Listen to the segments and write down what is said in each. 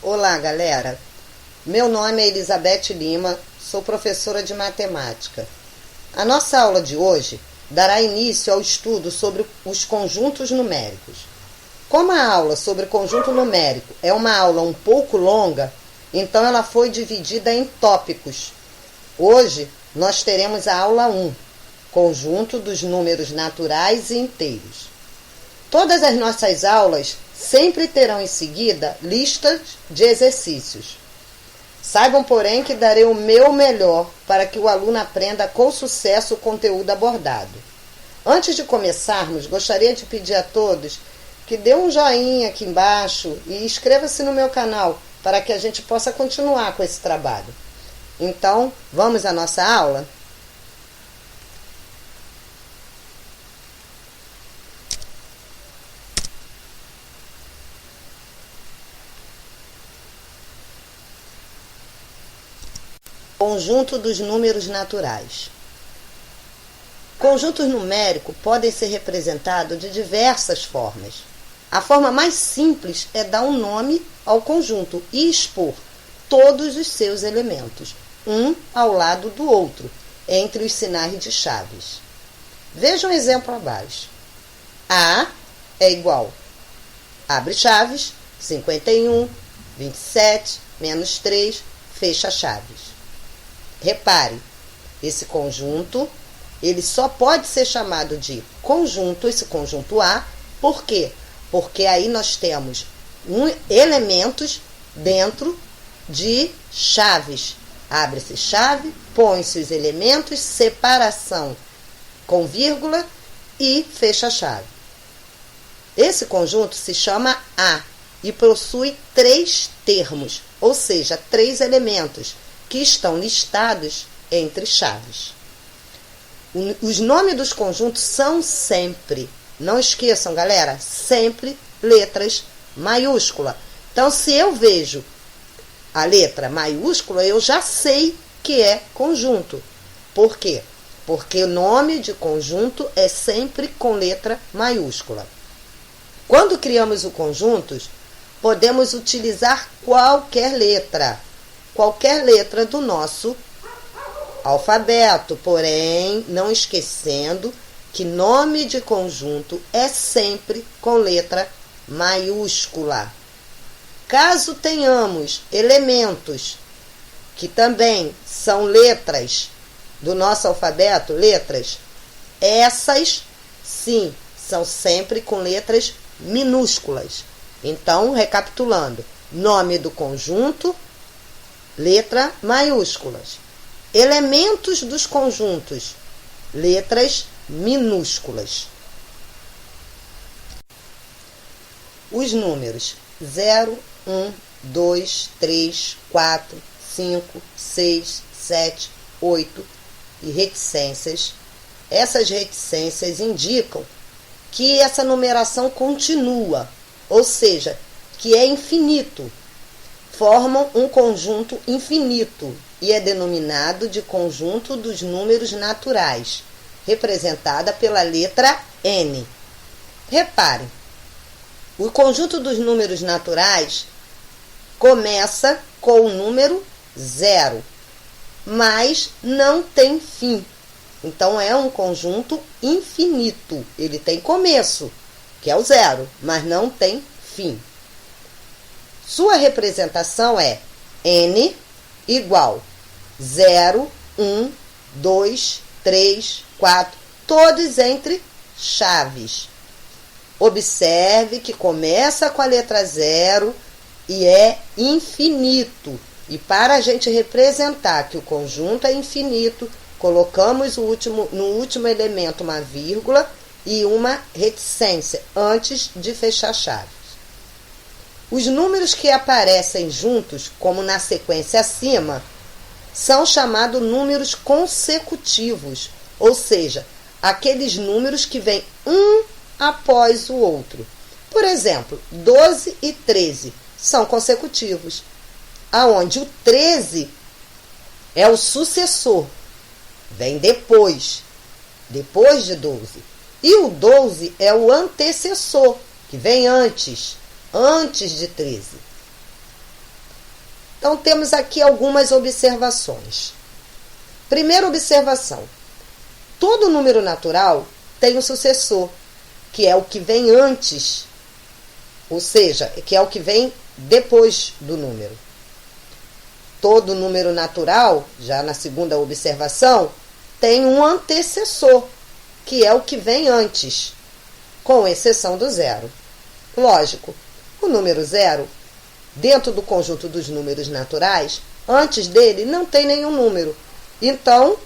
Olá, galera. Meu nome é Elizabeth Lima, sou professora de matemática. A nossa aula de hoje dará início ao estudo sobre os conjuntos numéricos. Como a aula sobre conjunto numérico é uma aula um pouco longa, então ela foi dividida em tópicos. Hoje nós teremos a aula 1, conjunto dos números naturais e inteiros. Todas as nossas aulas sempre terão em seguida listas de exercícios. Saibam, porém, que darei o meu melhor para que o aluno aprenda com sucesso o conteúdo abordado. Antes de começarmos, gostaria de pedir a todos que dê um joinha aqui embaixo e inscreva-se no meu canal para que a gente possa continuar com esse trabalho. Então, vamos à nossa aula? Conjunto dos números naturais. Conjuntos numéricos podem ser representados de diversas formas. A forma mais simples é dar um nome ao conjunto e expor todos os seus elementos, um ao lado do outro, entre os sinais de chaves. Veja um exemplo abaixo. A é igual, abre chaves, 51, 27, menos 3, fecha chaves. Repare, esse conjunto, ele só pode ser chamado de conjunto, esse conjunto A, por quê? Porque aí nós temos elementos dentro de chaves. Abre-se chave, põe-se os elementos, separação com vírgula e fecha a chave. Esse conjunto se chama A e possui 3 termos, ou seja, 3 elementos, que estão listados entre chaves. Os nomes dos conjuntos são sempre, não esqueçam, galera, sempre letras maiúsculas. Então, se eu vejo a letra maiúscula, eu já sei que é conjunto. Por quê? Porque o nome de conjunto é sempre com letra maiúscula. Quando criamos o conjuntos, podemos utilizar qualquer letra do nosso alfabeto, porém, não esquecendo que nome de conjunto é sempre com letra maiúscula. Caso tenhamos elementos que também são letras do nosso alfabeto, essas sim são sempre com letras minúsculas. Então, recapitulando, nome do conjunto, letra maiúsculas. Elementos dos conjuntos, letras minúsculas. Os números 0, 1, 2, 3, 4, 5, 6, 7, 8 e reticências. Essas reticências indicam que essa numeração continua, ou seja, que é infinito. Formam um conjunto infinito e é denominado de conjunto dos números naturais, representada pela letra N. Reparem, o conjunto dos números naturais começa com o número 0, mas não tem fim. Então, é um conjunto infinito. Ele tem começo, que é o 0, mas não tem fim. Sua representação é N igual 0, 1, 2, 3, 4, todos entre chaves. Observe que começa com a letra 0 e é infinito. E para a gente representar que o conjunto é infinito, colocamos no último elemento uma vírgula e uma reticência antes de fechar a chave. Os números que aparecem juntos, como na sequência acima, são chamados números consecutivos, ou seja, aqueles números que vêm um após o outro. Por exemplo, 12 e 13 são consecutivos, aonde o 13 é o sucessor, vem depois de 12. E o 12 é o antecessor, que vem antes de 13. Então, temos aqui algumas observações. Primeira observação. Todo número natural tem um sucessor, que é o que vem antes, ou seja, que é o que vem depois do número. Todo número natural, já na segunda observação, tem um antecessor, que é o que vem antes, com exceção do zero. Lógico, o número zero, dentro do conjunto dos números naturais, antes dele não tem nenhum número. Então,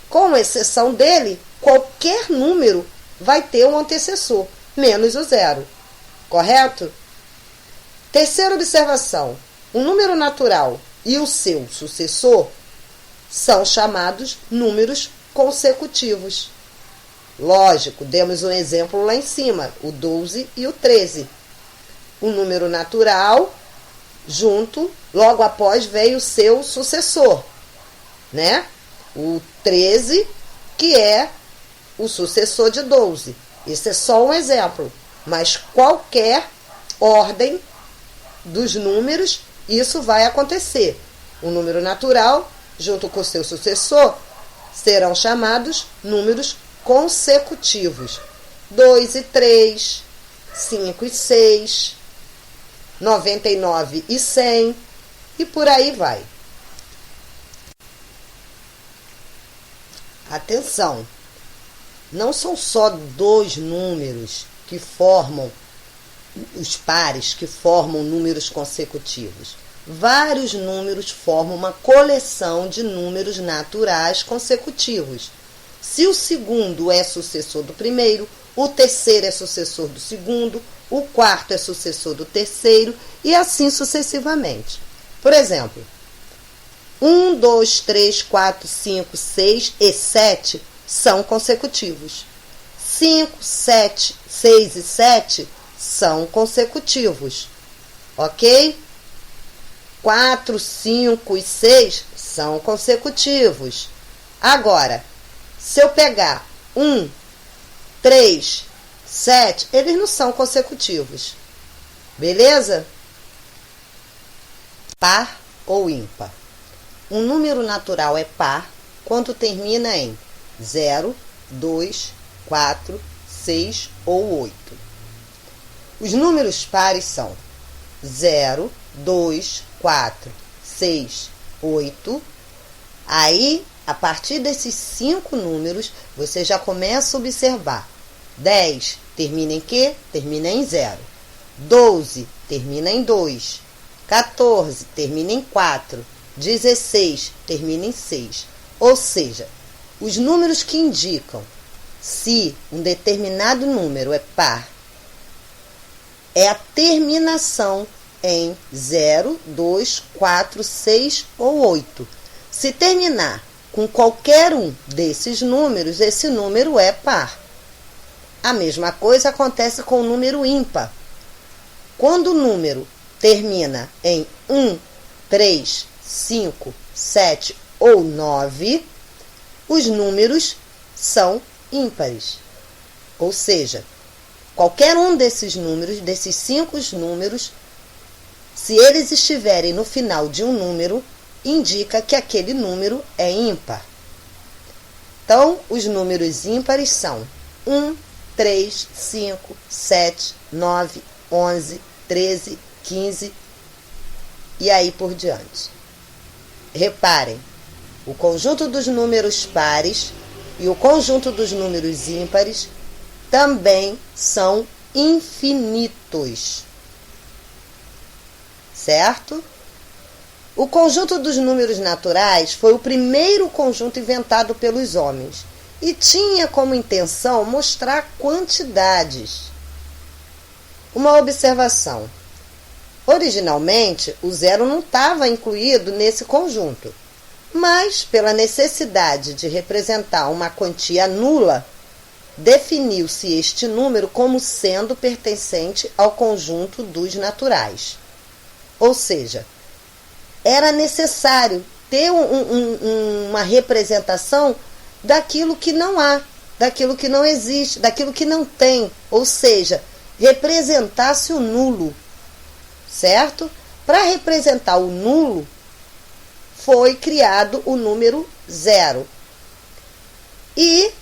com exceção dele, qualquer número vai ter um antecessor, menos o zero. Correto? Terceira observação. O número natural e o seu sucessor são chamados números consecutivos. Lógico, demos um exemplo lá em cima, o 12 e o 13. O número natural, logo após veio o seu sucessor, né? O 13, que é o sucessor de 12. Esse é só um exemplo, mas qualquer ordem dos números, isso vai acontecer. O número natural, junto com o seu sucessor, serão chamados números consecutivos. 2 e 3, 5 e 6, 99 e 100, e por aí vai. Atenção! Não são só dois números que formam os pares, que formam números consecutivos. Vários números formam uma coleção de números naturais consecutivos. Se o segundo é sucessor do primeiro, o terceiro é sucessor do segundo, o quarto é sucessor do terceiro e assim sucessivamente. Por exemplo, 1, 2, 3, 4, 5, 6 e 7 são consecutivos. 5, 7, 6 e 7 são consecutivos. Ok? 4, 5 e 6 são consecutivos. Agora, se eu pegar 1, 3, 7, eles não são consecutivos. Beleza? Par ou ímpar. Um número natural é par quando termina em 0, 2, 4, 6 ou 8. Os números pares são 0, 2, 4, 6, 8. Aí, a partir desses 5 números, você já começa a observar. 10 termina em quê? Termina em 0. 12 termina em 2. 14 termina em 4. 16 termina em 6. Ou seja, os números que indicam se um determinado número é par é a terminação em 0, 2, 4, 6 ou 8. Se terminar com qualquer um desses números, esse número é par. A mesma coisa acontece com o número ímpar. Quando o número termina em 1, 3, 5, 7 ou 9, os números são ímpares. Ou seja, qualquer um desses números, desses 5 números, se eles estiverem no final de um número, indica que aquele número é ímpar. Então, os números ímpares são 1, 3, 5, 7, 9, 11, 13, 15 e aí por diante. Reparem, o conjunto dos números pares e o conjunto dos números ímpares também são infinitos. Certo? O conjunto dos números naturais foi o primeiro conjunto inventado pelos homens e tinha como intenção mostrar quantidades. Uma observação. Originalmente, o zero não estava incluído nesse conjunto, mas, pela necessidade de representar uma quantia nula, definiu-se este número como sendo pertencente ao conjunto dos naturais. Ou seja, era necessário ter uma representação daquilo que não há, daquilo que não existe, daquilo que não tem. Ou seja, representasse o nulo, certo? Para representar o nulo, foi criado o número 0. E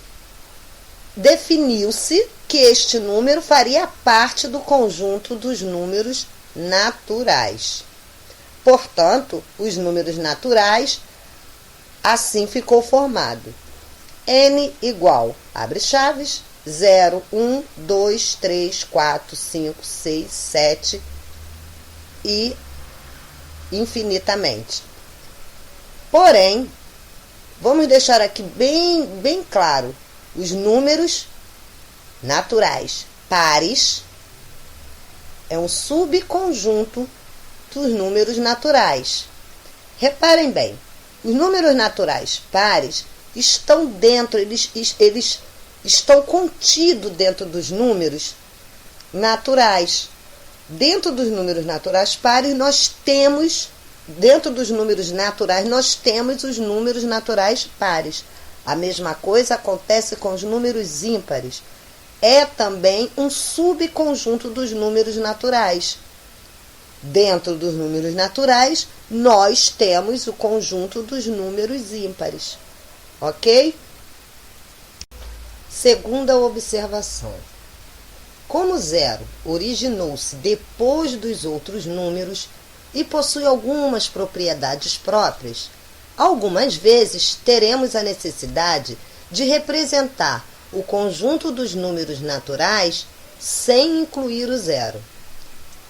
definiu-se que este número faria parte do conjunto dos números naturais. Portanto, os números naturais, assim ficou formado. N igual, abre chaves, 0, 1, 2, 3, 4, 5, 6, 7 e infinitamente. Porém, vamos deixar aqui bem claro, os números naturais pares é um subconjunto dos números naturais. Reparem bem, os números naturais pares estão dentro, eles estão contidos dentro dos números naturais. Dentro dos números naturais pares, dentro dos números naturais, nós temos os números naturais pares. A mesma coisa acontece com os números ímpares. É também um subconjunto dos números naturais. Dentro dos números naturais, nós temos o conjunto dos números ímpares. Ok? Segunda observação. Como 0 originou-se depois dos outros números e possui algumas propriedades próprias, algumas vezes teremos a necessidade de representar o conjunto dos números naturais sem incluir o 0.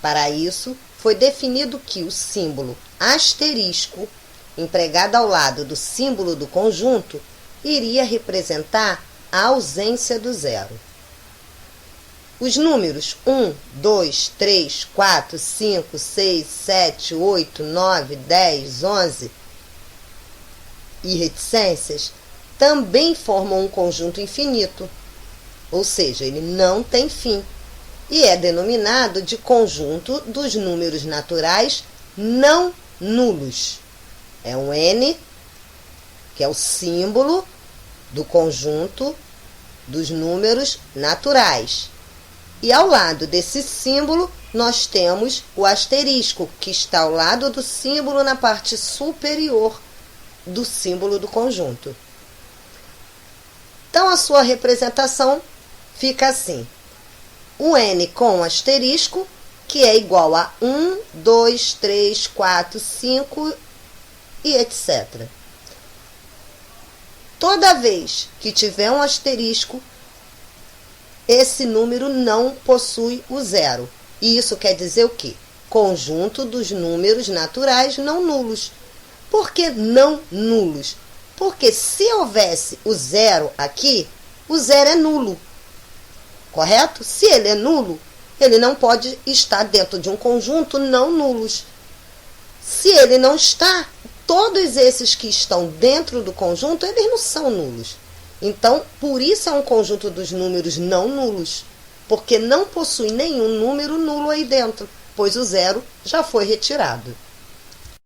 Para isso, foi definido que o símbolo asterisco, empregado ao lado do símbolo do conjunto, iria representar a ausência do 0. Os números 1, 2, 3, 4, 5, 6, 7, 8, 9, 10, 11 e reticências também formam um conjunto infinito, ou seja, ele não tem fim, e é denominado de conjunto dos números naturais não nulos. É um N, que é o símbolo do conjunto dos números naturais. E ao lado desse símbolo, nós temos o asterisco, que está ao lado do símbolo na parte superior do símbolo do conjunto. Então, a sua representação fica assim. O N com asterisco, que é igual a 1, 2, 3, 4, 5 e etc. Toda vez que tiver um asterisco, esse número não possui o 0. E isso quer dizer o quê? Conjunto dos números naturais não nulos. Por que não nulos? Porque se houvesse o 0 aqui, o 0 é nulo. Correto? Se ele é nulo, ele não pode estar dentro de um conjunto não nulos. Se ele não está, todos esses que estão dentro do conjunto, eles não são nulos. Então, por isso é um conjunto dos números não nulos, porque não possui nenhum número nulo aí dentro, pois o 0 já foi retirado.